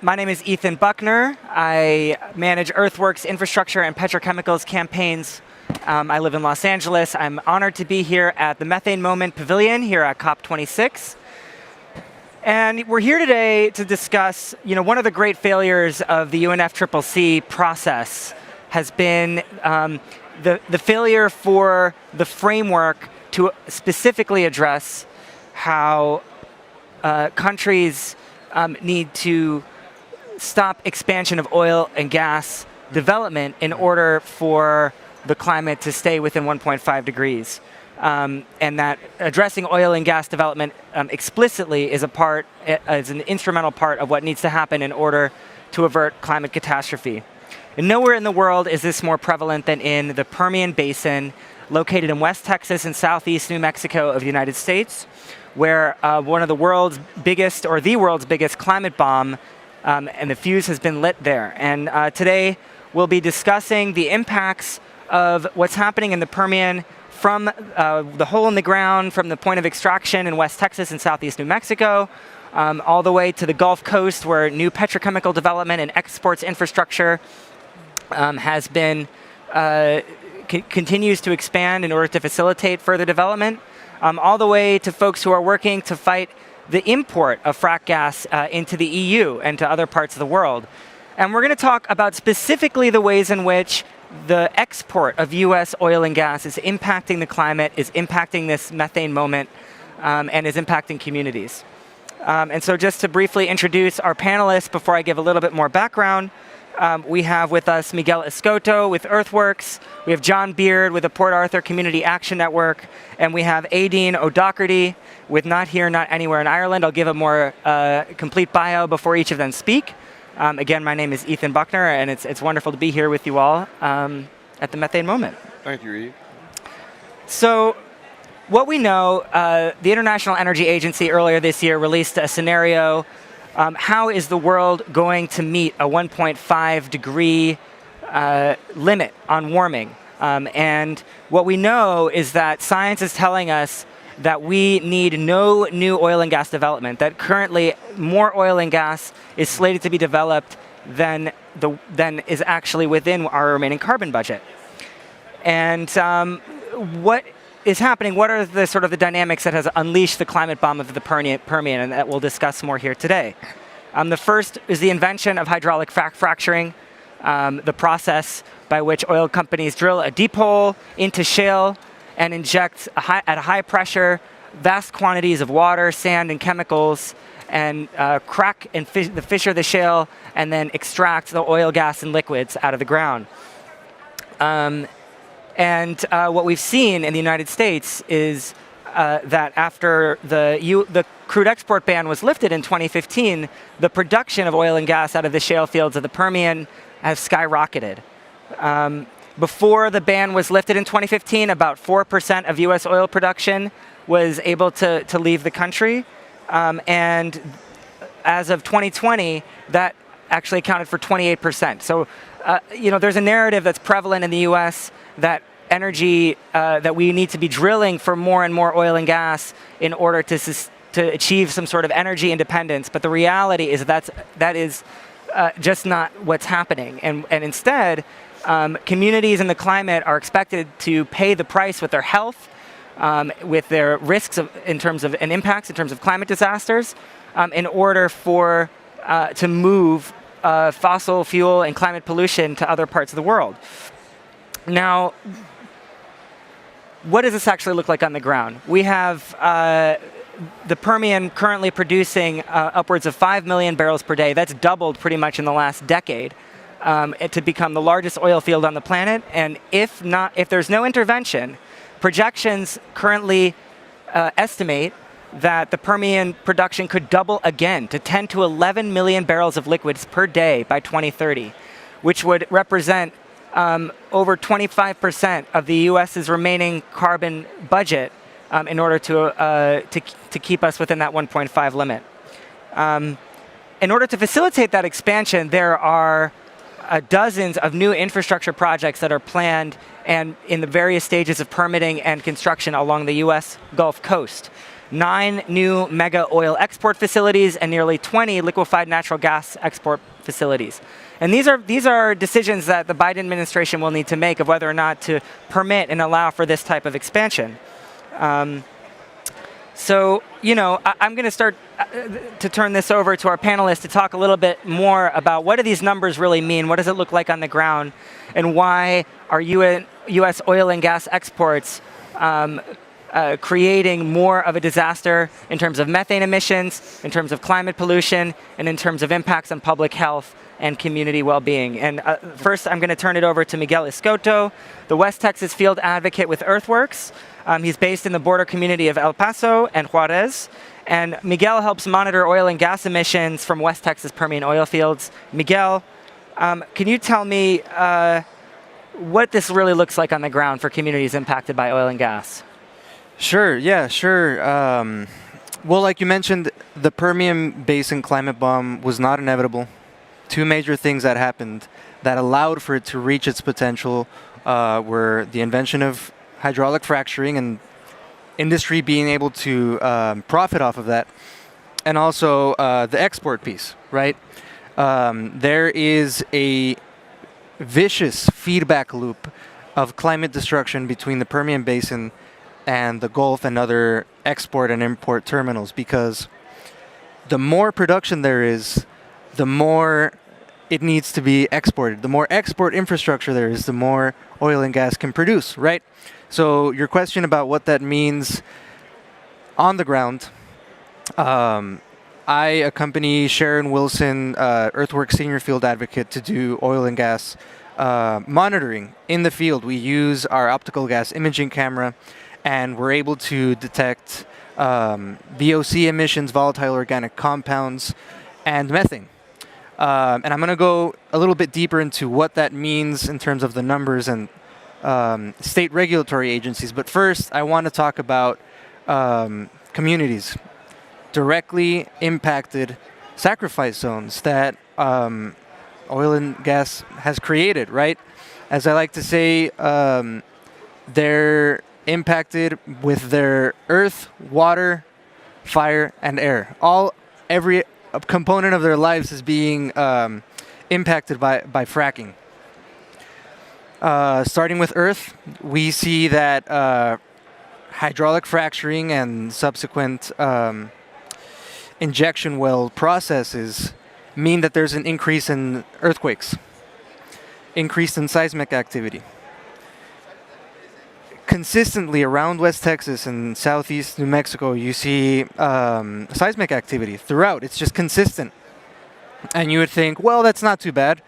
My name is Ethan Buckner. I manage Earthworks infrastructure and petrochemicals campaigns. I live in Los Angeles. I'm honored to be here at the Methane Moment Pavilion here at COP26. And we're here today to discuss, one of the great failures of the UNFCCC process has been the failure for the framework to specifically address how countries need to stop expansion of oil and gas development in order for the climate to stay within 1.5 degrees. And that addressing oil and gas development explicitly is an instrumental part of what needs to happen in order to avert climate catastrophe. And nowhere in the world is this more prevalent than in the Permian Basin, located in West Texas and southeast New Mexico of the United States, where one of the world's biggest, or the world's biggest climate bomb, and the fuse has been lit there. And today we'll be discussing the impacts of what's happening in the Permian from the hole in the ground, from the point of extraction in West Texas and southeast New Mexico, all the way to the Gulf Coast, where new petrochemical development and exports infrastructure has been continues to expand in order to facilitate further development, all the way to folks who are working to fight the import of frack gas into the EU and to other parts of the world. And we're going to talk about specifically the ways in which the export of US oil and gas is impacting the climate, is impacting this methane moment, and is impacting communities. And so just to briefly introduce our panelists before I give a little bit more background, we have with us Miguel Escoto with Earthworks, we have John Beard with the Port Arthur Community Action Network, and we have Aideen O'Doherty with Not Here, Not Anywhere in Ireland. I'll give a more complete bio before each of them speak. Again, my name is Ethan Buckner, and it's wonderful to be here with you all at the Methane Moment. Thank you, Eve. So what we know, the International Energy Agency earlier this year released a scenario. How is the world going to meet a 1.5 degree limit on warming? And what we know is that science is telling us that we need no new oil and gas development, that currently more oil and gas is slated to be developed than is actually within our remaining carbon budget. And what is happening, what are the sort of the dynamics that has unleashed the climate bomb of the Permian, and that we'll discuss more here today. The first is the invention of hydraulic fracturing, the process by which oil companies drill a deep hole into shale and inject at a high pressure vast quantities of water, sand, and chemicals, and crack and fissure the shale, and then extract the oil, gas, and liquids out of the ground. And what we've seen in the United States is that after the crude export ban was lifted in 2015, the production of oil and gas out of the shale fields of the Permian has skyrocketed. Before the ban was lifted in 2015, about 4% of US oil production was able to leave the country. And as of 2020, that actually accounted for 28%. So, there's a narrative that's prevalent in the US that energy, that we need to be drilling for more and more oil and gas in order to achieve some sort of energy independence. But the reality is that is just not what's happening. And instead, communities and the climate are expected to pay the price with their health, with their risks in terms of and impacts in terms of climate disasters, in order to move fossil fuel and climate pollution to other parts of the world. Now, what does this actually look like on the ground? We have the Permian currently producing upwards of 5 million barrels per day. That's doubled pretty much in the last decade to become the largest oil field on the planet. And if there's no intervention, projections currently estimate that the Permian production could double again to 10 to 11 million barrels of liquids per day by 2030, which would represent over 25% of the U.S.'s remaining carbon budget in order to keep us within that 1.5 limit. In order to facilitate that expansion, there are dozens of new infrastructure projects that are planned and in the various stages of permitting and construction along the U.S. Gulf Coast. 9 new mega oil export facilities, and nearly 20 liquefied natural gas export facilities. And these are decisions that the Biden administration will need to make of whether or not to permit and allow for this type of expansion. So, I'm going to start to turn this over to our panelists to talk a little bit more about what do these numbers really mean, what does it look like on the ground, and why are U.S. oil and gas exports creating more of a disaster in terms of methane emissions, in terms of climate pollution, and in terms of impacts on public health and community well-being. And first, I'm going to turn it over to Miguel Escoto, the West Texas field advocate with Earthworks. He's based in the border community of El Paso and Juarez. And Miguel helps monitor oil and gas emissions from West Texas Permian oil fields. Miguel, can you tell me what this really looks like on the ground for communities impacted by oil and gas? Sure, yeah, sure. Well, like you mentioned, the Permian Basin climate bomb was not inevitable. Two major things that happened that allowed for it to reach its potential were the invention of hydraulic fracturing and industry being able to profit off of that, and also the export piece, right? There is a vicious feedback loop of climate destruction between the Permian Basin and the Gulf and other export and import terminals, because the more production there is, the more it needs to be exported. The more export infrastructure there is, the more oil and gas can produce, right? So your question about what that means on the ground, I accompany Sharon Wilson, Earthworks senior field advocate, to do oil and gas monitoring in the field. We use our optical gas imaging camera, and we're able to detect VOC emissions, volatile organic compounds, and methane. And I'm going to go a little bit deeper into what that means in terms of the numbers and state regulatory agencies. But first, I want to talk about communities, directly impacted sacrifice zones that oil and gas has created, right? As I like to say, they're impacted with their earth, water, fire, and air. Every component of their lives is being impacted by fracking. Starting with earth, we see that hydraulic fracturing and subsequent injection well processes mean that there's an increase in earthquakes, increase in seismic activity. Consistently around West Texas and southeast New Mexico, you see seismic activity throughout. It's just consistent. And you would think, well, that's not too bad.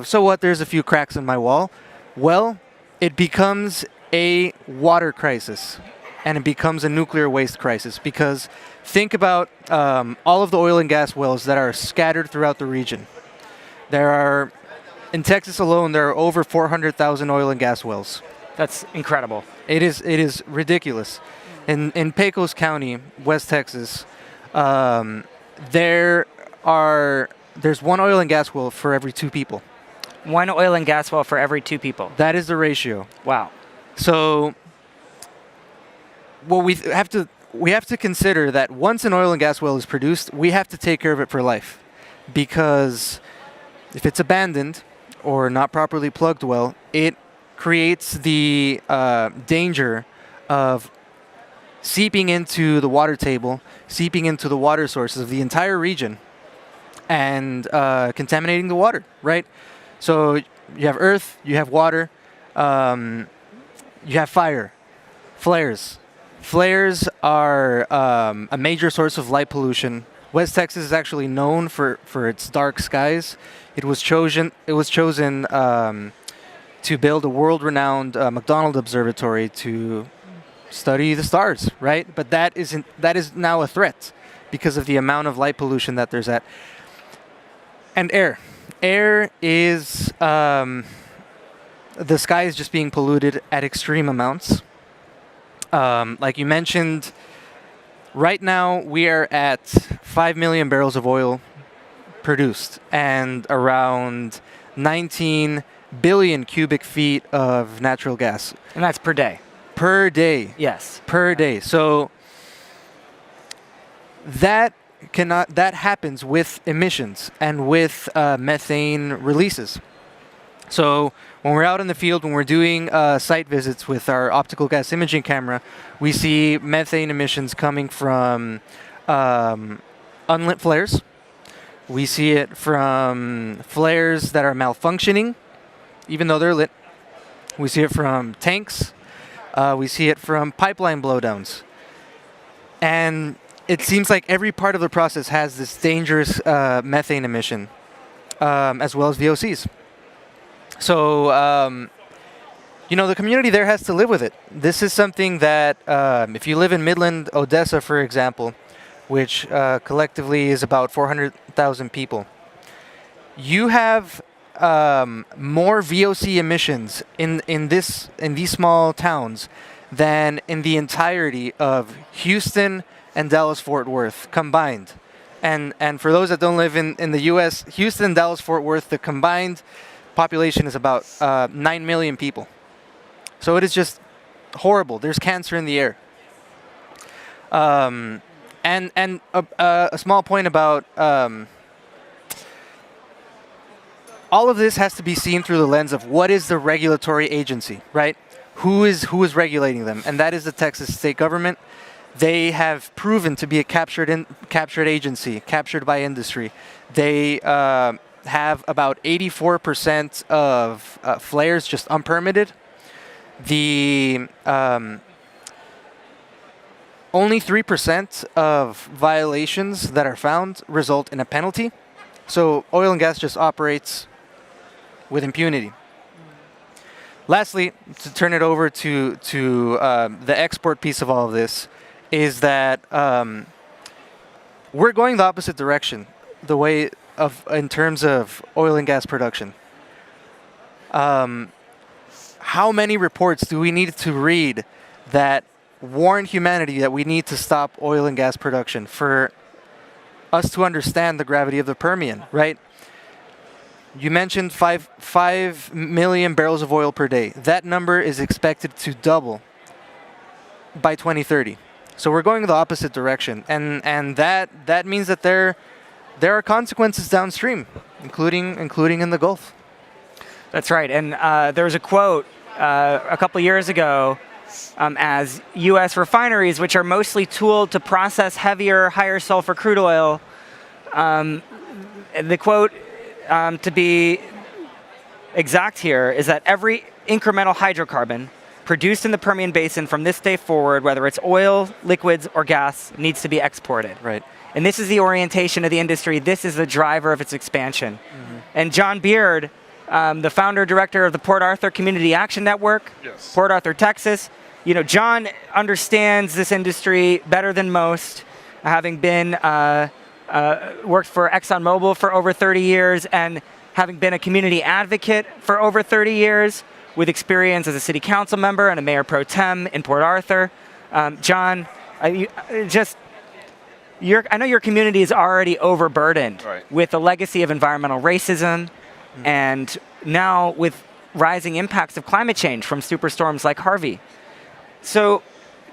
So what? There's a few cracks in my wall. Well, it becomes a water crisis, and it becomes a nuclear waste crisis, because think about all of the oil and gas wells that are scattered throughout the region. In Texas alone, there are over 400,000 oil and gas wells. That's incredible. It is ridiculous. In Pecos County, West Texas, there's one oil and gas well for every 2 people. One oil and gas well for every 2 people. That is the ratio. Wow. So, we have to consider that once an oil and gas well is produced, we have to take care of it for life, because if it's abandoned or not properly plugged well, it creates the danger of seeping into the water table, seeping into the water sources of the entire region, and contaminating the water, right? So you have earth, you have water, you have fire, flares. Flares are a major source of light pollution. West Texas is actually known for its dark skies. It was chosen to build a world-renowned McDonald Observatory to study the stars, right? But that is now a threat because of the amount of light pollution that there's at. And air. Air is the sky is just being polluted at extreme amounts. Like you mentioned, right now we are at 5 million barrels of oil produced and around 19 billion cubic feet of natural gas. And that's per day. Per day. Yes. Per day. So that happens with emissions and with methane releases. So when we're out in the field, when we're doing site visits with our optical gas imaging camera, we see methane emissions coming from unlit flares. We see it from flares that are malfunctioning, even though they're lit. We see it from tanks. We see it from pipeline blowdowns. And it seems like every part of the process has this dangerous methane emission, as well as VOCs. So, the community there has to live with it. This is something that, if you live in Midland, Odessa, for example, which collectively is about 400,000 people, you have more VOC emissions in these small towns than in the entirety of Houston and Dallas-Fort Worth combined. And for those that don't live in the U.S., Houston and Dallas-Fort Worth, the combined population is about 9 million people. So it is just horrible. There's cancer in the air. And a small point about all of this has to be seen through the lens of what is the regulatory agency, right? Who is regulating them? And that is the Texas state government. They have proven to be a captured agency, captured by industry. They have about 84% of flares just unpermitted. The only 3% of violations that are found result in a penalty. So oil and gas just operates with impunity. Lastly, to turn it over to the export piece of all of this, is that we're going the opposite direction, in terms of oil and gas production. How many reports do we need to read that warn humanity that we need to stop oil and gas production for us to understand the gravity of the Permian, right? You mentioned 5 million barrels of oil per day. That number is expected to double by 2030. So we're going the opposite direction, and that means that there are consequences downstream, including in the Gulf. That's right. And there was a quote a couple years ago, as U.S. refineries, which are mostly tooled to process heavier, higher sulfur crude oil, the quote, to be exact here, is that every incremental hydrocarbon produced in the Permian Basin from this day forward, whether it's oil, liquids, or gas, needs to be exported. Right. And this is the orientation of the industry. This is the driver of its expansion. Mm-hmm. And John Beard, the founder director of the Port Arthur Community Action Network, yes. Port Arthur, Texas. John understands this industry better than most, having been worked for ExxonMobil for over 30 years and having been a community advocate for over 30 years, with experience as a city council member and a mayor pro tem in Port Arthur. John, I know your community is already overburdened with the legacy of environmental racism, and now with rising impacts of climate change from superstorms like Harvey. So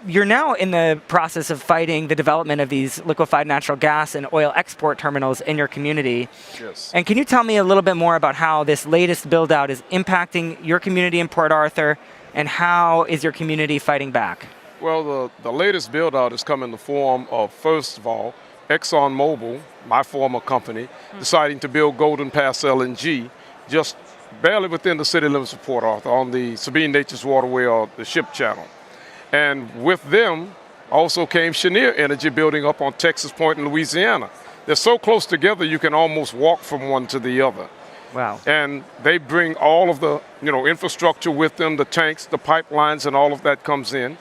you're now in the process of fighting the development of these liquefied natural gas and oil export terminals in your community. Yes. And can you tell me a little bit more about how this latest build-out is impacting your community in Port Arthur, and how is your community fighting back? Well, the latest build-out has come in the form of, first of all, ExxonMobil, my former company, deciding to build Golden Pass LNG just barely within the city limits of Port Arthur on the Sabine Nature's Waterway, or the ship channel. And with them also came Cheniere Energy building up on Texas Point in Louisiana. They're so close together you can almost walk from one to the other. Wow. And they bring all of the infrastructure with them, the tanks, the pipelines, and all of that comes in.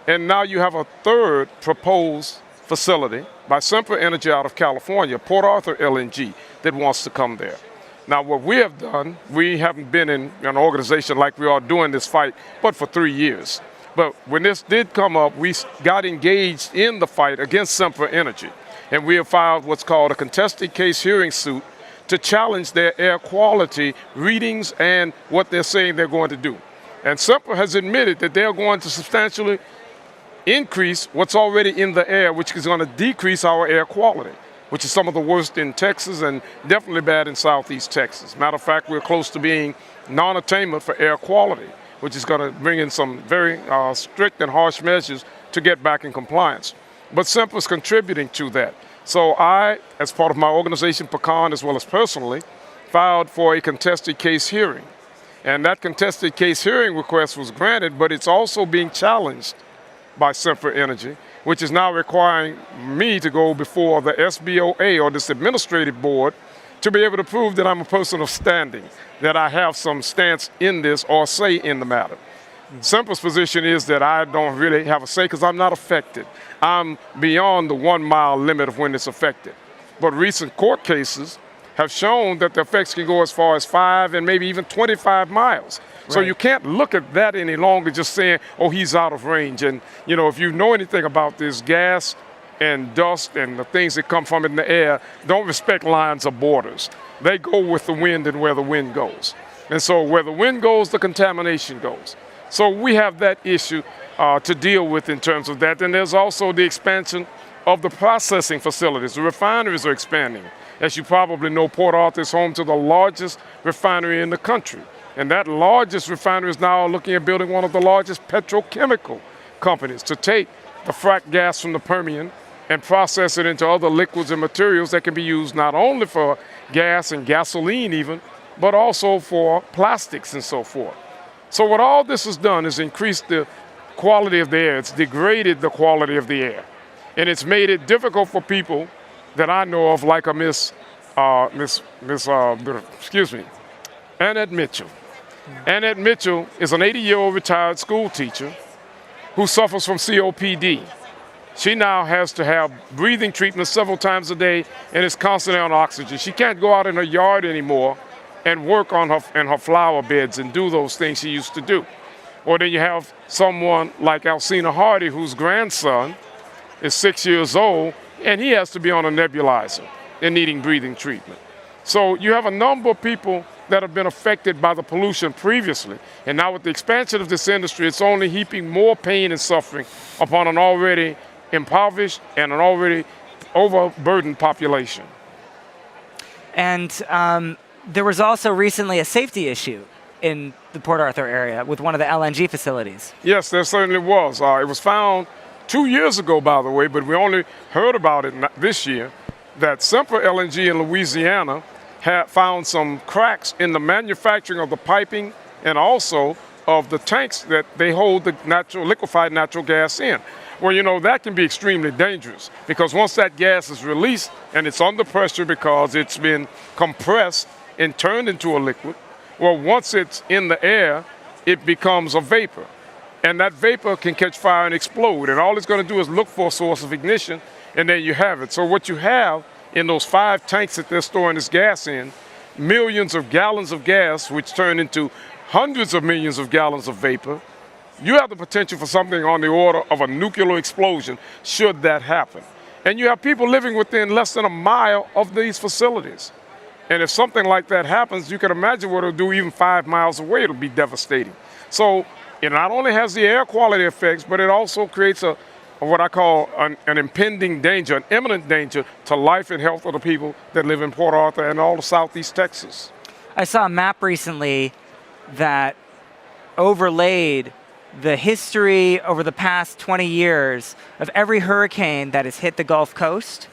And now you have a third proposed facility by Semper Energy out of California, Port Arthur LNG, that wants to come there. Now, what we have done, we haven't been in an organization like we are doing this fight, but for 3 years. But when this did come up, we got engaged in the fight against Semper Energy. And we have filed what's called a contested case hearing suit to challenge their air quality readings and what they're saying they're going to do. And Semper has admitted that they're going to substantially increase what's already in the air, which is going to decrease our air quality, which is some of the worst in Texas and definitely bad in Southeast Texas. Matter of fact, we're close to being non-attainment for air quality, which is going to bring in some very strict and harsh measures to get back in compliance. But Semper is contributing to that. So I, as part of my organization, PACAN, as well as personally, filed for a contested case hearing. And that contested case hearing request was granted, but it's also being challenged by Semper Energy, which is now requiring me to go before the SBOA, or this administrative board, to be able to prove that I'm a person of standing, that I have some stance in this or say in the matter. Semper's position is that I don't really have a say because I'm not affected. I'm beyond the 1 mile limit of when it's affected. But recent court cases have shown that the effects can go as far as 5 and maybe even 25 miles. Right. So you can't look at that any longer just saying, oh, he's out of range. And, you know, if you know anything about this, gas and dust and the things that come from it in the air don't respect lines or borders. They go with the wind and where the wind goes. And so where the wind goes, the contamination goes. So we have that issue to deal with in terms of that. And there's also the expansion of the processing facilities. The refineries are expanding. As you probably know, Port Arthur is home to the largest refinery in the country. And that largest refinery is now looking at building one of the largest petrochemical companies to take the fracked gas from the Permian and process it into other liquids and materials that can be used not only for gas and gasoline even, but also for plastics and so forth. So what all this has done is increased the quality of the air. It's degraded the quality of the air. And it's made it difficult for people that I know of, like a Annette Mitchell. Annette Mitchell is an 80-year-old retired school teacher who suffers from COPD. She now has to have breathing treatment several times a day and is constantly on oxygen. She can't go out in her yard anymore and work on her flower beds and do those things she used to do. Or then you have someone like Alcina Hardy, whose grandson is 6 years old, and he has to be on a nebulizer and needing breathing treatment. So you have a number of people that have been affected by the pollution previously. And now with the expansion of this industry, it's only heaping more pain and suffering upon an already impoverished and an already overburdened population. And there was also recently a safety issue in the Port Arthur area with one of the LNG facilities. Yes, there certainly was. It was found 2 years ago, by the way, but we only heard about it this year, that Semper LNG in Louisiana had found some cracks in the manufacturing of the piping and also of the tanks that they hold the liquefied natural gas in. Well, you know, that can be extremely dangerous because once that gas is released and it's under pressure because it's been compressed and turned into a liquid, well, once it's in the air, it becomes a vapor. And that vapor can catch fire and explode. And all it's going to do is look for a source of ignition, and then you have it. So what you have in those 5 tanks that they're storing this gas in, millions of gallons of gas, which turn into hundreds of millions of gallons of vapor, you have the potential for something on the order of a nuclear explosion should that happen. And you have people living within less than a mile of these facilities. And if something like that happens, you can imagine what it'll do even 5 miles away. It'll be devastating. So it not only has the air quality effects, but it also creates what I call an impending danger, an imminent danger to life and health of the people that live in Port Arthur and all of Southeast Texas. I saw a map recently that overlaid the history over the past 20 years of every hurricane that has hit the Gulf Coast,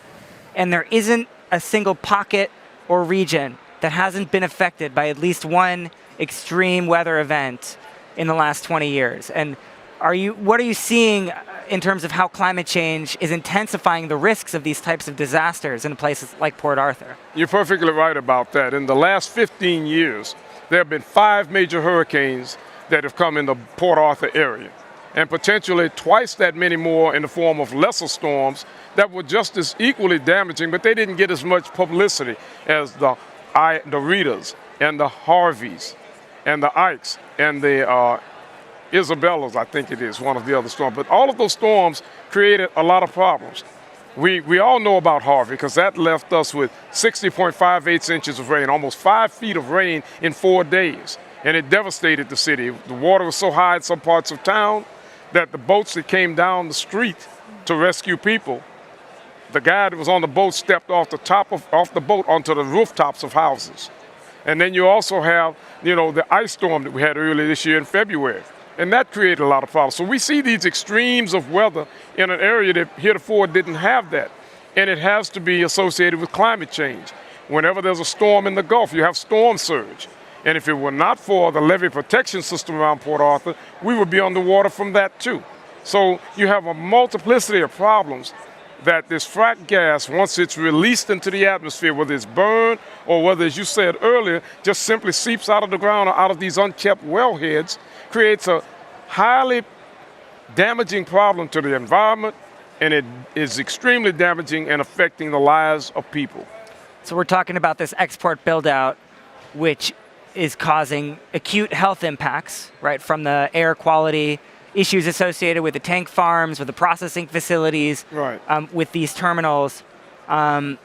and there isn't a single pocket or region that hasn't been affected by at least one extreme weather event in the last 20 years. And what are you seeing in terms of how climate change is intensifying the risks of these types of disasters in places like Port Arthur? You're perfectly right about that. In the last 15 years, there have been 5 major hurricanes that have come in the Port Arthur area, and potentially twice that many more in the form of lesser storms that were just as equally damaging, but they didn't get as much publicity as the Ritas and the Harveys and the Ikes and the Isabellas, I think it is, one of the other storms. But all of those storms created a lot of problems. We all know about Harvey because that left us with 60.58 inches of rain, almost 5 feet of rain in 4 days. And it devastated the city. The water was so high in some parts of town that the boats that came down the street to rescue people, the guy that was on the boat stepped off the boat onto the rooftops of houses. And then you also have, the ice storm that we had earlier this year in February. And that created a lot of problems. So we see these extremes of weather in an area that heretofore didn't have that. And it has to be associated with climate change. Whenever there's a storm in the Gulf, you have storm surge. And if it were not for the levee protection system around Port Arthur, we would be underwater from that too. So you have a multiplicity of problems that this frack gas, once it's released into the atmosphere, whether it's burned or whether, as you said earlier, just simply seeps out of the ground or out of these unkept wellheads, creates a highly damaging problem to the environment, and it is extremely damaging and affecting the lives of people. So we're talking about this export build-out, which is causing acute health impacts, right, from the air quality issues associated with the tank farms, with the processing facilities, right. With these terminals. And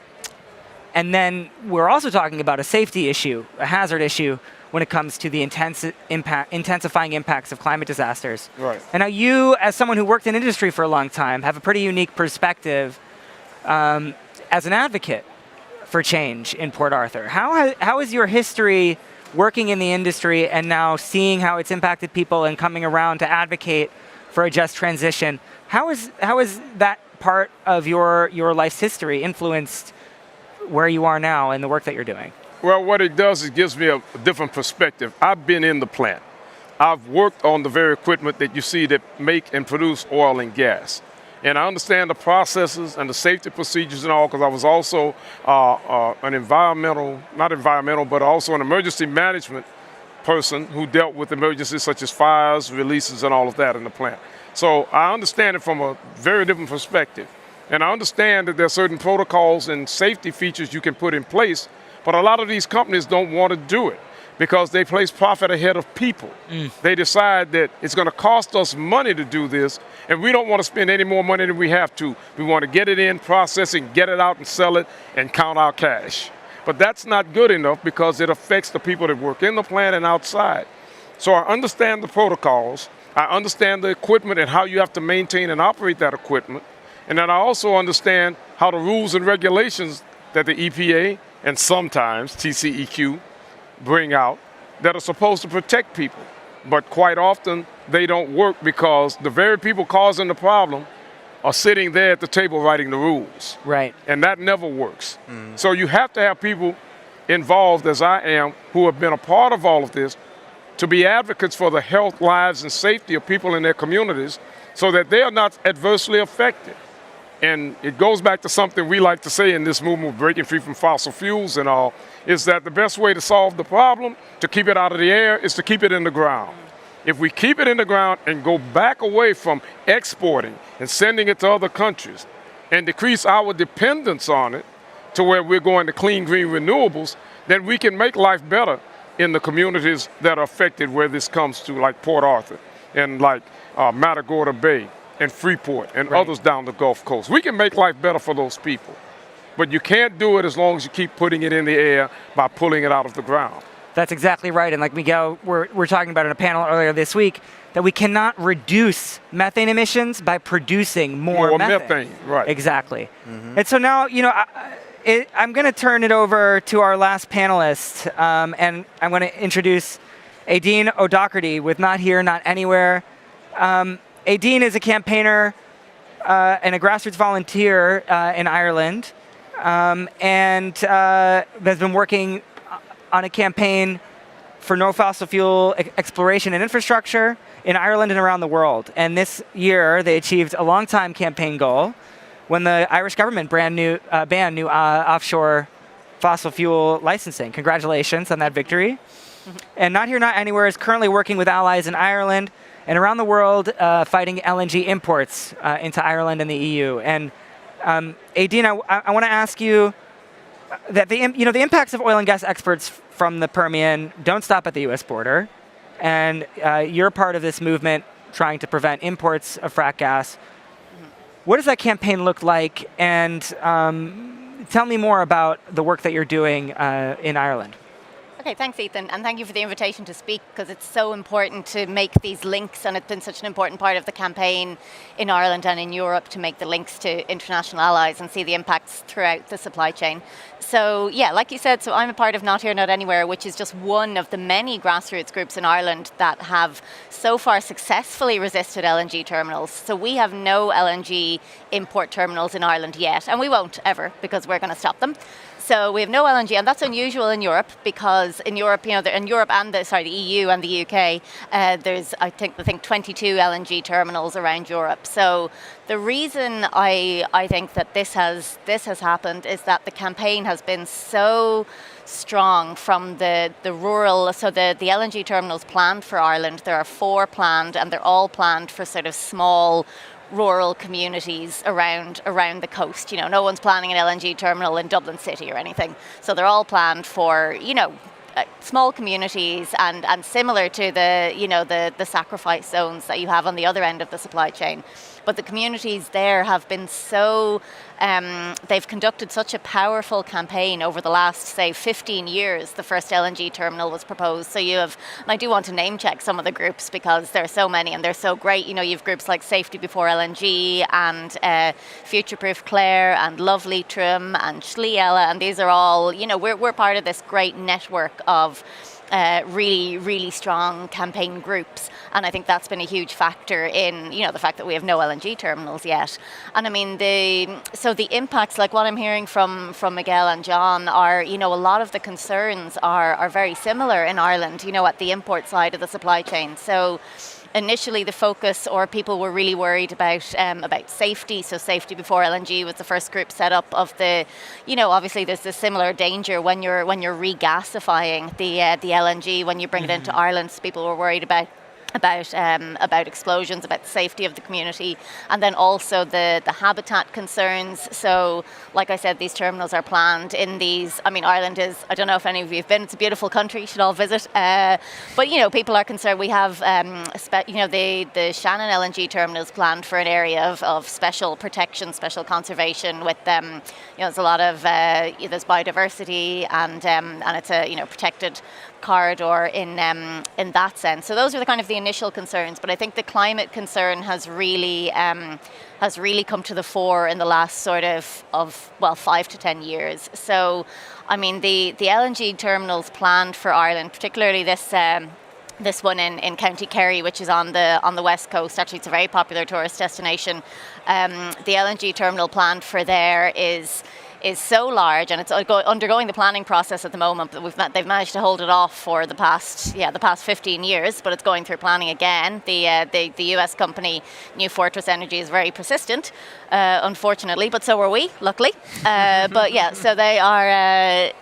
then we're also talking about a safety issue, a hazard issue, when it comes to the intensifying impacts of climate disasters. Right. And now you, as someone who worked in industry for a long time, have a pretty unique perspective as an advocate for change in Port Arthur. How is your history working in the industry and now seeing how it's impacted people and coming around to advocate for a just transition? How is that part of your life's history influenced where you are now and the work that you're doing? Well, what it does is gives me a different perspective. I've been in the plant. I've worked on the very equipment that you see that make and produce oil and gas. And I understand the processes and the safety procedures and all, because I was also but also an emergency management person who dealt with emergencies such as fires, releases, and all of that in the plant. So I understand it from a very different perspective. And I understand that there are certain protocols and safety features you can put in place, but a lot of these companies don't want to do it because they place profit ahead of people. They decide that it's going to cost us money to do this, and we don't want to spend any more money than we have to. We want to get it in, process it, get it out and sell it, and count our cash. But that's not good enough because it affects the people that work in the plant and outside. So I understand the protocols. I understand the equipment and how you have to maintain and operate that equipment. And then I also understand how the rules and regulations that the EPA and sometimes TCEQ bring out that are supposed to protect people. But quite often, they don't work because the very people causing the problem are sitting there at the table writing the rules. Right. And that never works. So you have to have people involved, as I am, who have been a part of all of this, to be advocates for the health, lives, and safety of people in their communities so that they are not adversely affected. And it goes back to something we like to say in this movement of breaking free from fossil fuels and all, is that the best way to solve the problem, to keep it out of the air, is to keep it in the ground. If we keep it in the ground and go back away from exporting and sending it to other countries and decrease our dependence on it to where we're going to clean, green renewables, then we can make life better in the communities that are affected where this comes to, like Port Arthur and like Matagorda Bay and Freeport and others down the Gulf Coast. We can make life better for those people. But you can't do it as long as you keep putting it in the air by pulling it out of the ground. That's exactly right. And like Miguel, we're talking about in a panel earlier this week, that we cannot reduce methane emissions by producing more methane. Right. Exactly. And so now, I'm going to turn it over to our last panelist, and I'm going to introduce Aideen O'Doherty with Not Here, Not Anywhere. Aideen is a campaigner and a grassroots volunteer in Ireland, and has been working on a campaign for no fossil fuel exploration and infrastructure in Ireland and around the world. And this year, they achieved a long-time campaign goal when the Irish government banned new offshore fossil fuel licensing. Congratulations on that victory. And Not Here, Not Anywhere is currently working with allies in Ireland and around the world fighting LNG imports into Ireland and the EU. And Aideen, I want to ask you that the impacts of oil and gas exports from the Permian don't stop at the U.S. border, and you're part of this movement trying to prevent imports of frack gas. What does that campaign look like? And tell me more about the work that you're doing in Ireland. Okay, thanks, Ethan, and thank you for the invitation to speak, because it's so important to make these links, and it's been such an important part of the campaign in Ireland and in Europe to make the links to international allies and see the impacts throughout the supply chain. So yeah, like you said, so I'm a part of Not Here, Not Anywhere, which is just one of the many grassroots groups in Ireland that have so far successfully resisted LNG terminals. So we have no LNG import terminals in Ireland yet, and we won't ever, because we're going to stop them. So we have no LNG, and that's unusual in Europe, because in Europe, in Europe and the EU and the UK, there's I think 22 LNG terminals around Europe. So the reason I think that this has happened is that the campaign has been so strong from the rural. So the LNG terminals planned for Ireland, there are 4 planned, and they're all planned for sort of small rural communities around the coast. No one's planning an LNG terminal in Dublin City or anything. So they're all planned for, small communities and similar to the sacrifice zones that you have on the other end of the supply chain. But the communities there have been so, they've conducted such a powerful campaign over the last, say, 15 years. The first LNG terminal was proposed. So you have, and I do want to name check some of the groups, because there are so many and they're so great. You have groups like Safety Before LNG and Future Proof Clare and Love Leitrim and Schliella, and these are all, we're part of this great network of really, really strong campaign groups, and I think that's been a huge factor in the fact that we have no LNG terminals yet. And I mean the impacts, like what I'm hearing from Miguel and John, are a lot of the concerns are very similar in Ireland, at the import side of the supply chain. So initially the focus, or people were really worried about safety. So Safety Before LNG was the first group set up of the, obviously there's a similar danger when you're regasifying the LNG when you bring it into Ireland. So people were worried about explosions, about the safety of the community, and then also the habitat concerns. So, like I said, these terminals are planned in these. I mean, Ireland is, I don't know if any of you have been, it's a beautiful country, you should all visit. But, people are concerned. We have, the Shannon LNG terminal is planned for an area of special protection, special conservation with, there's a lot of, there's biodiversity, and it's a, protected corridor in that sense. So those are the initial concerns, but I think the climate concern has really come to the fore in the last sort of 5 to 10 years. So I mean the LNG terminals planned for Ireland, particularly this one in County Kerry, which is on the west coast. Actually, it's a very popular tourist destination. The LNG terminal planned for there is so large, and it's undergoing the planning process at the moment. But they've managed to hold it off for the past 15 years, but it's going through planning again. The US company New Fortress Energy is very persistent, unfortunately, but so are we, luckily. But yeah, so they are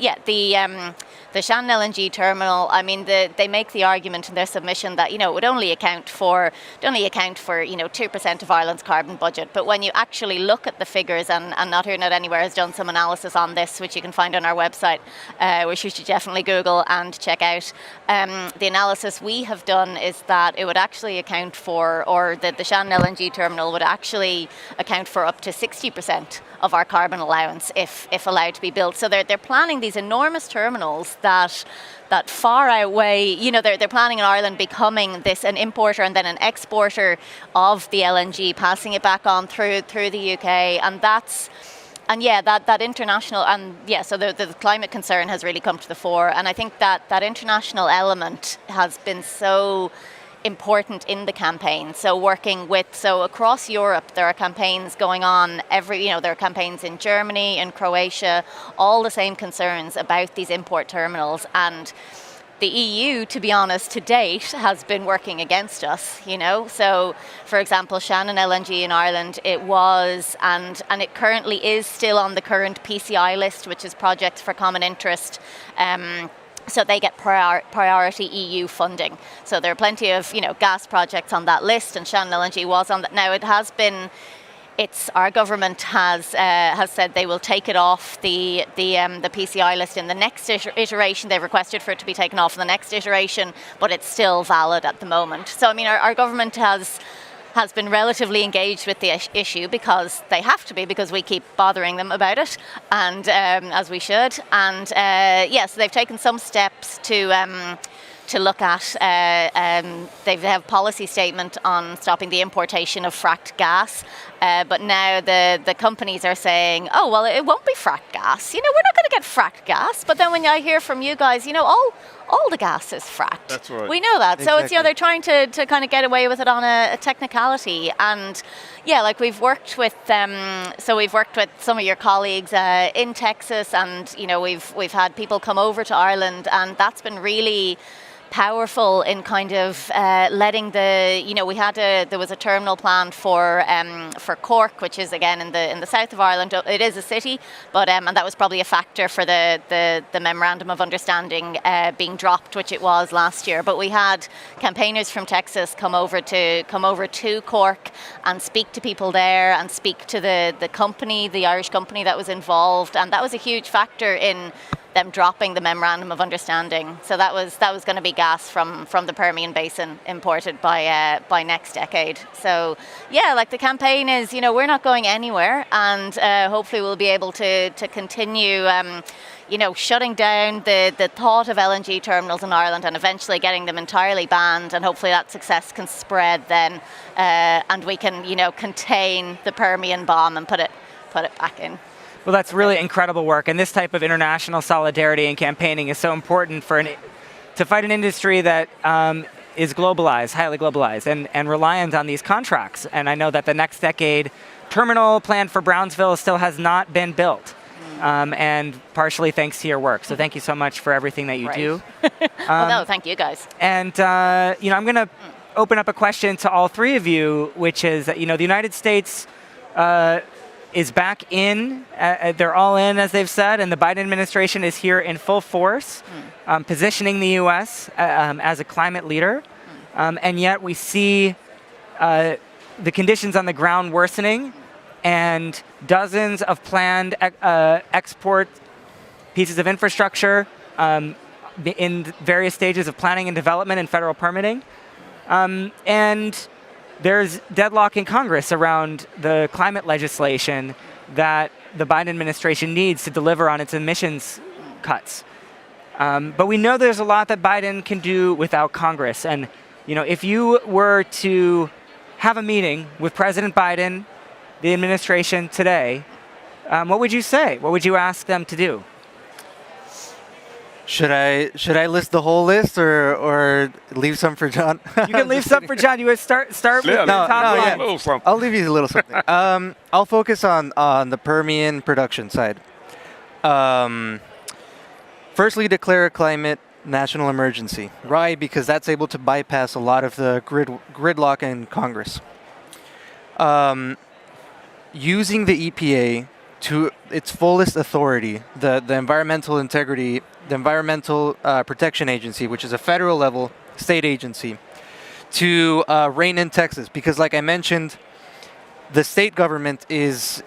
the Shannon LNG terminal. I mean, they make the argument in their submission that it would only account for 2% of Ireland's carbon budget. But when you actually look at the figures, and Not Here, Not Anywhere has done some analysis on this, which you can find on our website, which you should definitely Google and check out. The analysis we have done is that it would actually account for, or the Shannon LNG terminal would actually account for up to 60% of our carbon allowance if allowed to be built. So they're planning these enormous terminals that far outweigh, they're planning in Ireland becoming an importer and then an exporter of the LNG, passing it back on through the UK, and that international, so the climate concern has really come to the fore, and I think that international element has been so important in the campaign. So across Europe, there are campaigns going on there are campaigns in Germany, in Croatia, all the same concerns about these import terminals. And the EU, to be honest, to date, has been working against us, So, for example, Shannon LNG in Ireland, it was, and it currently is still on the current PCI list, which is Projects for Common Interest. So they get priority EU funding. So there are plenty of gas projects on that list, and Shannon LNG was on that. Now it has been. Our government has said they will take it off the PCI list in the next iteration. They've requested for it to be taken off in the next iteration, but it's still valid at the moment. So I mean, our government has has been relatively engaged with the issue because they have to be, because we keep bothering them about it, and as we should. And yes, they've taken some steps to look at. They have policy statement on stopping the importation of fracked gas, but now the companies are saying, oh, well, it won't be fracked gas. We're not going to get fracked gas. But then when I hear from you guys, all the gas is fracked. That's right. We know that. Exactly. So it's, they're trying to kind of get away with it on a technicality. And yeah, like we've worked with some of your colleagues in Texas, and we've had people come over to Ireland, and that's been really powerful in kind of letting there was a terminal planned for Cork, which is again in the south of Ireland. It is a city, but and that was probably a factor for the memorandum of understanding being dropped, which it was last year. But we had campaigners from Texas come over to Cork and speak to people there, and speak to the company, the Irish company that was involved, and that was a huge factor in them dropping the memorandum of understanding. So that was going to be gas from the Permian Basin imported by next decade. So yeah, like the campaign is, we're not going anywhere, and hopefully we'll be able to continue shutting down the thought of LNG terminals in Ireland, and eventually getting them entirely banned, and hopefully that success can spread then, and we can contain the Permian bomb and put it back in. Well, that's really incredible work, and this type of international solidarity and campaigning is so important to fight an industry that is globalized, highly globalized, and reliant on these contracts. And I know that the next decade terminal plan for Brownsville still has not been built, and partially thanks to your work. So thank you so much for everything that you do. Well, no, thank you guys. And I'm going to open up a question to all three of you, which is that the United States is back in. They're all in, as they've said, and the Biden administration is here in full force, positioning the U.S. As a climate leader. And yet we see the conditions on the ground worsening, and dozens of planned export pieces of infrastructure in various stages of planning and development and federal permitting. And there's deadlock in Congress around the climate legislation that the Biden administration needs to deliver on its emissions cuts. But we know there's a lot that Biden can do without Congress. And if you were to have a meeting with President Biden, the administration today, what would you say? What would you ask them to do? Should I list the whole list or leave some for John? You can leave some for John. You would start with the top line. I'll leave you a little something. I'll focus on the Permian production side. Firstly, declare a climate national emergency. Right, because that's able to bypass a lot of the gridlock in Congress. Using the EPA to its fullest authority, the Environmental Integrity, the Environmental Protection Agency, which is a federal level state agency, to rein in Texas, because like I mentioned, the state government is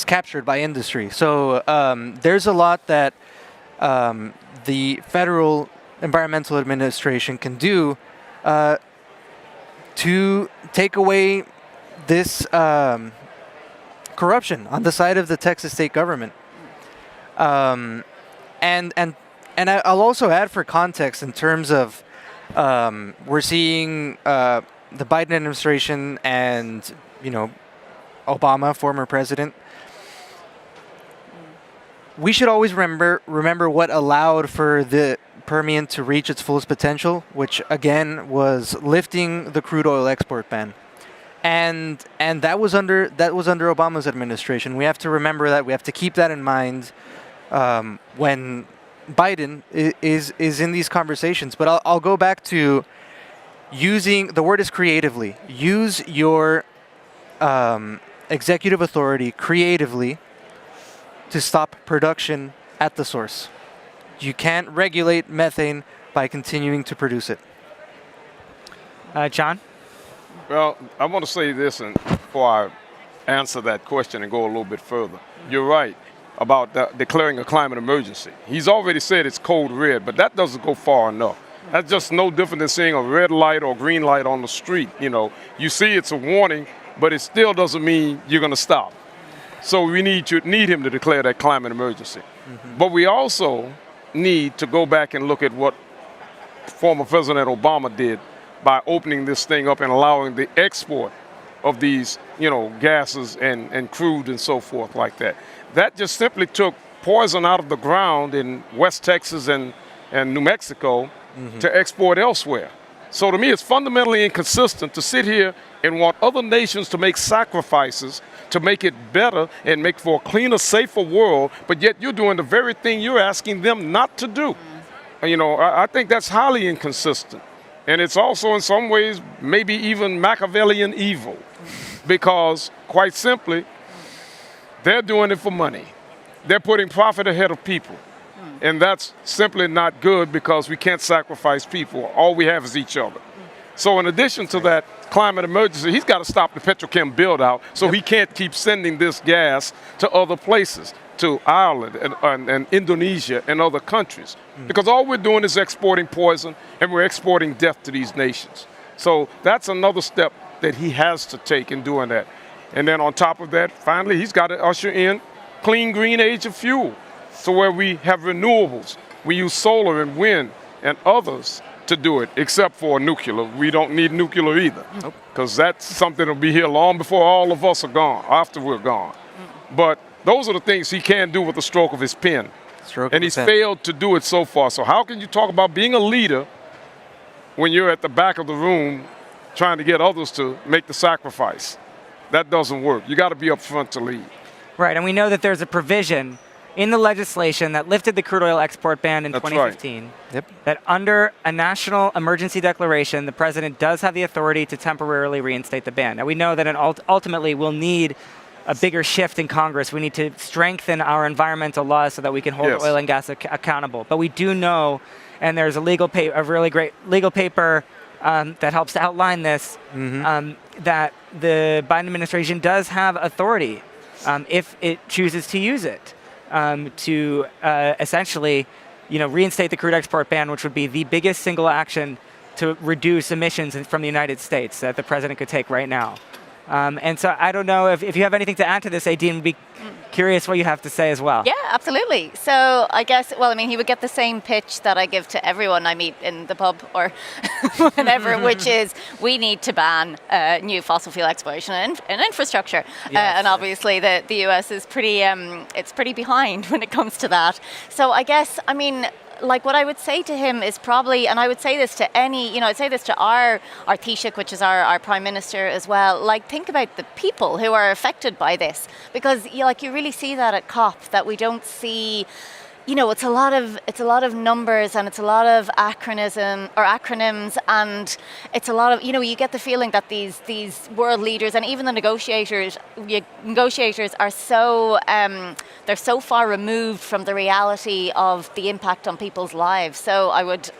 captured by industry. So there's a lot that the Federal Environmental Administration can do to take away this corruption on the side of the Texas state government. And I'll also add for context in terms of we're seeing the Biden administration and Obama, former president. We should always remember what allowed for the Permian to reach its fullest potential, which again was lifting the crude oil export ban. And that was under Obama's administration. We have to remember that. We have to keep that in mind when Biden is in these conversations. But I'll go back to using, the word is creatively. Use your executive authority creatively to stop production at the source. You can't regulate methane by continuing to produce it. John? Well, I want to say this, and before I answer that question and go a little bit further. You're right about declaring a climate emergency. He's already said it's code red, but that doesn't go far enough. That's just no different than seeing a red light or green light on the street. You know, you see it's a warning, but it still doesn't mean you're going to stop. So we need him to declare that climate emergency. But we also need to go back and look at what former President Obama did by opening this thing up and allowing the export of these, gases and crude and so forth like that. That just simply took poison out of the ground in West Texas and New Mexico to export elsewhere. So to me, it's fundamentally inconsistent to sit here and want other nations to make sacrifices to make it better and make for a cleaner, safer world, but yet you're doing the very thing you're asking them not to do. I think that's highly inconsistent. And it's also in some ways maybe even Machiavellian evil, because quite simply, they're doing it for money. They're putting profit ahead of people. And that's simply not good, because we can't sacrifice people. All we have is each other. So in addition to that climate emergency, he's got to stop the petrochem build-out, so he can't keep sending this gas to other places, to Ireland and Indonesia and other countries. Because all we're doing is exporting poison, and we're exporting death to these nations. So that's another step that he has to take in doing that. And then on top of that, finally, he's got to usher in clean green age of fuel. So where we have renewables, we use solar and wind and others to do it, except for nuclear. We don't need nuclear either, because that's something that'll be here long before all of us are gone, after we're gone. But those are the things he can do with the stroke of his pen. And he's failed to do it so far. So how can you talk about being a leader when you're at the back of the room trying to get others to make the sacrifice? That doesn't work. You got to be up front to lead. Right, and we know that there's a provision in the legislation that lifted the crude oil export ban in 2015, that under a national emergency declaration, the president does have the authority to temporarily reinstate the ban. Now, we know that ultimately we'll need a bigger shift in Congress. We need to strengthen our environmental laws so that we can hold oil and gas accountable. But we do know, and there's a really great legal paper that helps to outline this, that the Biden administration does have authority if it chooses to use it. To essentially, reinstate the crude export ban, which would be the biggest single action to reduce emissions from the United States that the president could take right now. And so I don't know if you have anything to add to this, Aideen, would be curious what you have to say as well. Yeah, absolutely. So I guess, he would get the same pitch that I give to everyone I meet in the pub or whatever, which is we need to ban new fossil fuel exploration and infrastructure. And obviously the US is pretty behind when it comes to that. So I guess, what I would say to him is probably, and I would say this to I'd say this to our Taoiseach, which is our Prime Minister as well, think about the people who are affected by this. Because you really see that at COP, that we don't see, it's a lot of numbers, and it's a lot of acronyms, and it's a lot of, you get the feeling that these world leaders and even the negotiators are so they're so far removed from the reality of the impact on people's lives. So I would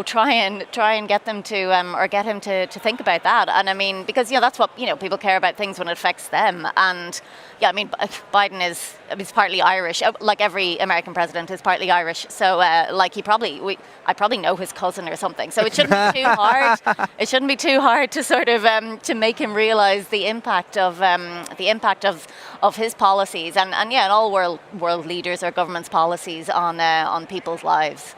try and get them to or get him to think about that. And because that's what people care about, things when it affects them. And Biden is partly Irish, like every American president is partly Irish. So I probably know his cousin or something. So it shouldn't be too hard. It shouldn't be too hard to sort of to make him realize the impact of his policies and all world leaders or governments' policies on people's lives.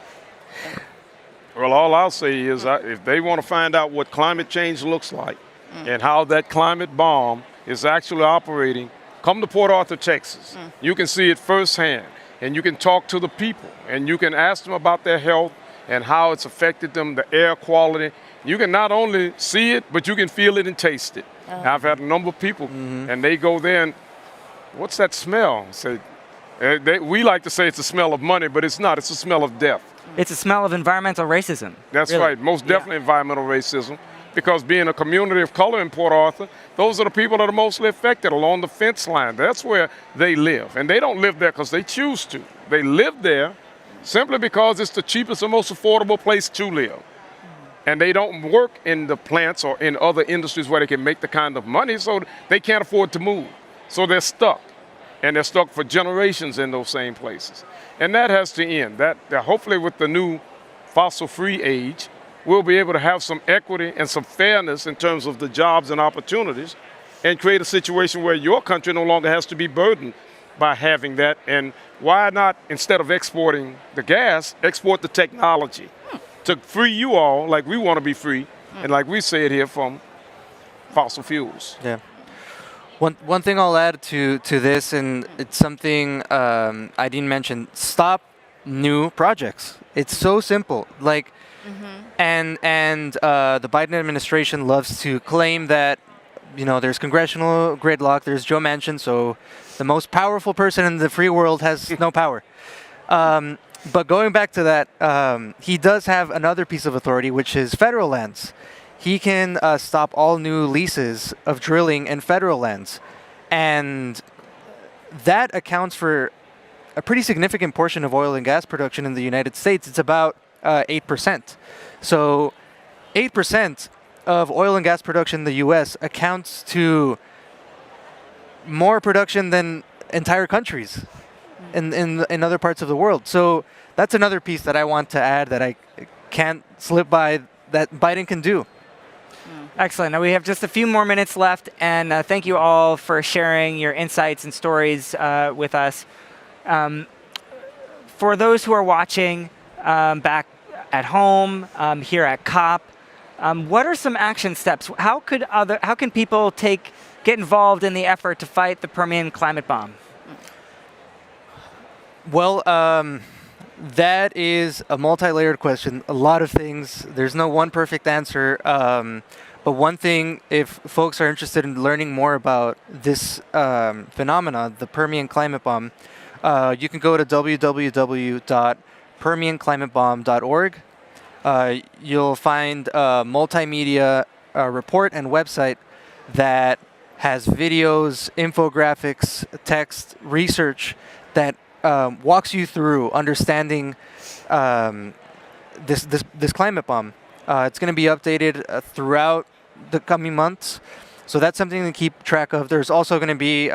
Well, all I'll say is if they want to find out what climate change looks like and how that climate bomb is actually operating, come to Port Arthur, Texas. You can see it firsthand, and you can talk to the people, and you can ask them about their health and how it's affected them, the air quality. You can not only see it, but you can feel it and taste it. I've had a number of people, and they go there and, what's that smell? We like to say it's a smell of money, but it's not. It's a smell of death. It's a smell of environmental racism. That's right, most definitely environmental racism, because being a community of color in Port Arthur, those are the people that are mostly affected along the fence line. That's where they live. And they don't live there because they choose to. They live there simply because it's the cheapest and most affordable place to live. And they don't work in the plants or in other industries where they can make the kind of money, so they can't afford to move. So they're stuck. And they're stuck for generations in those same places. And that has to end. That hopefully with the new fossil-free age, we'll be able to have some equity and some fairness in terms of the jobs and opportunities, and create a situation where your country no longer has to be burdened by having that. And why not, instead of exporting the gas, export the technology to free you all, like we want to be free, and like we say it here, from fossil fuels. Yeah. One thing I'll add to this, and it's something Aideen mentioned: stop new projects. It's so simple. Like, and the Biden administration loves to claim that, you know, there's congressional gridlock. There's Joe Manchin, so the most powerful person in the free world has no power. But going back to that, he does have another piece of authority, which is federal lands. He can stop all new leases of drilling in federal lands. And that accounts for a pretty significant portion of oil and gas production in the United States. It's about 8%. So 8% of oil and gas production in the US accounts to more production than entire countries in other parts of the world. So that's another piece that I want to add that I can't slip by, that Biden can do. Excellent. Now we have just a few more minutes left, and thank you all for sharing your insights and stories with us. For those who are watching back at home, here at COP, what are some action steps? How can people get involved in the effort to fight the Permian climate bomb? Well, that is a multi-layered question. A lot of things. There's no one perfect answer. But one thing, if folks are interested in learning more about this phenomena, the Permian climate bomb, you can go to www.permianclimatebomb.org. You'll find a multimedia report and website that has videos, infographics, text, research that walks you through understanding this climate bomb. It's going to be updated throughout the coming months, so that's something to keep track of. There's also going to be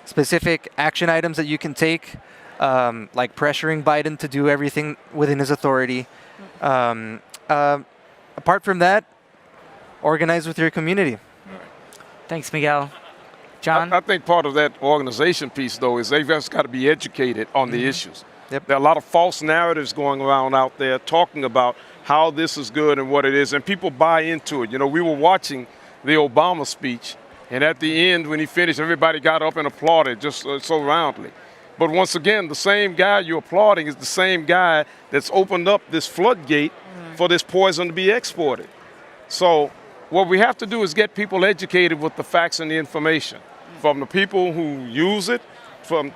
specific action items that you can take, like pressuring Biden to do everything within his authority. Apart from that, organize with your community. Thanks, Miguel. John? I think part of that organization piece, though, is they've just got to be educated on the issues. Yep. There are a lot of false narratives going around out there talking about how this is good and what it is, and people buy into it. You know, we were watching the Obama speech, and at the end, when he finished, everybody got up and applauded just so roundly. But once again, the same guy you're applauding is the same guy that's opened up this floodgate for this poison to be exported. So what we have to do is get people educated with the facts and the information, from the people who use it,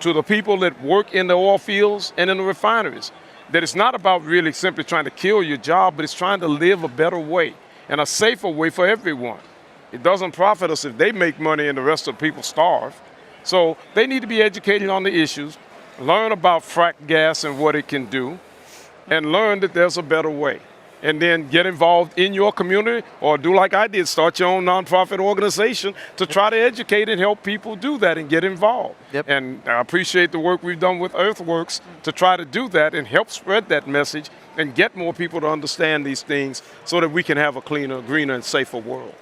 to the people that work in the oil fields and in the refineries. That it's not about really simply trying to kill your job, but it's trying to live a better way and a safer way for everyone. It doesn't profit us if they make money and the rest of the people starve. So they need to be educated on the issues, learn about frack gas and what it can do, and learn that there's a better way. And then get involved in your community, or do like I did, start your own nonprofit organization to try to educate and help people do that and get involved. Yep. And I appreciate the work we've done with Earthworks to try to do that and help spread that message and get more people to understand these things so that we can have a cleaner, greener, and safer world.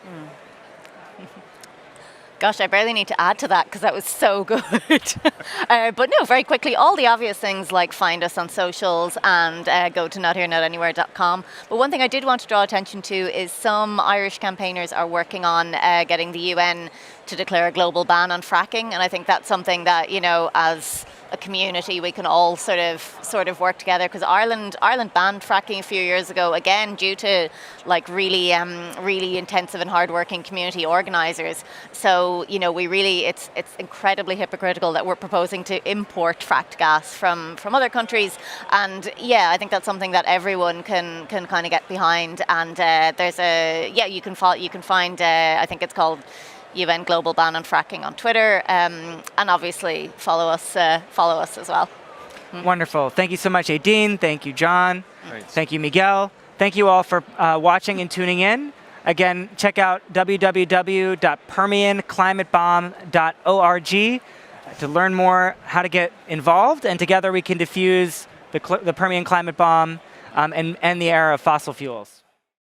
Gosh, I barely need to add to that because that was so good. But no, very quickly, all the obvious things like find us on socials and go to notherenotanywhere.com. But one thing I did want to draw attention to is some Irish campaigners are working on getting the UN to declare a global ban on fracking. And I think that's something that, you know, as a community, we can all sort of work together, because Ireland banned fracking a few years ago, again due to like really intensive and hardworking community organisers. So you know, it's incredibly hypocritical that we're proposing to import fracked gas from other countries. And yeah, I think that's something that everyone can kind of get behind. And you can find I think it's called UN Global Ban on Fracking on Twitter, and obviously follow us as well. Wonderful. Thank you so much, Aideen. Thank you, John. Thanks. Thank you, Miguel. Thank you all for watching and tuning in. Again, check out www.permianclimatebomb.org to learn more how to get involved, and together we can defuse the Permian climate bomb. and end the era of fossil fuels.